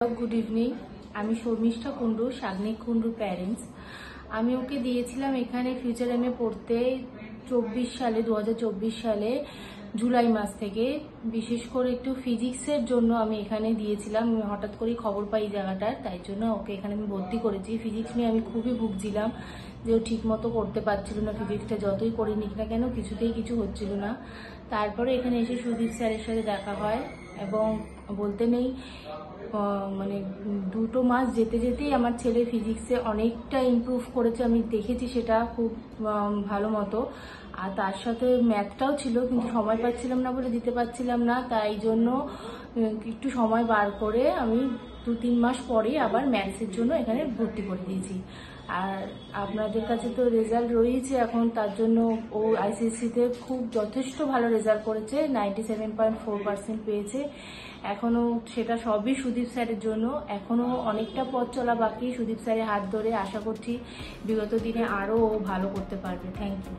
Good evening. আমি Sharmistha Kundu, Sagnik কুন্ডুর parents. আমি ওকে দিয়েছিলাম এখানে ফিউচার এমএ পড়তে 2024 সালে জুলাই মাস থেকে। বিশেষ করে একটু ফিজিক্সের জন্য আমি এখানে দিয়েছিলাম। হঠাৎ করে খবর পাই জায়গাটার, তাই জন্য ওকে এখানে আমি ভর্তি করেছি। ফিজিক্স নিয়ে আমি খুবই ভুগছিলাম যে ও ঠিক মতো করতে পারছিল না। ফিজিক্সটা যতই করে নিক না কেন কিছুতেই কিছু হচ্ছিল না। তারপরে এখানে এসে সুদীপ স্যারের সাথে দেখা হয় এবং বলতে নেই মানে 2 মাস যেতে যেতেই আমার ছেলে ফিজিক্সে অনেকটা ইমপ্রুভ করেছে। আমি দেখেছি সেটা খুব ভালো মতো। আর তার সাথে ম্যাথটাও ছিল, কিন্তু সময় পাচ্ছিলাম না বলে দিতে পারছিলাম না। তাই জন্য একটু সময় বার করে আমি 2-3 মাস পরে আবার ম্যাথসের জন্য এখানে ভর্তি করে দিয়েছি। আর আপনাদের কাছে তো রেজাল্ট রয়েছে এখন, তার জন্য ও আইসিএসসিতে খুব যথেষ্ট ভালো রেজাল্ট করেছে, 97.4% পেয়েছে। এখনো সেটা সবই সুদীপ স্যারের জন্য। এখনো অনেকটা পথ চলা বাকি। সুদীপ স্যারের হাত ধরে আশা করছি বিগত দিনে আরও ভালো করতে পারবে। Thank you.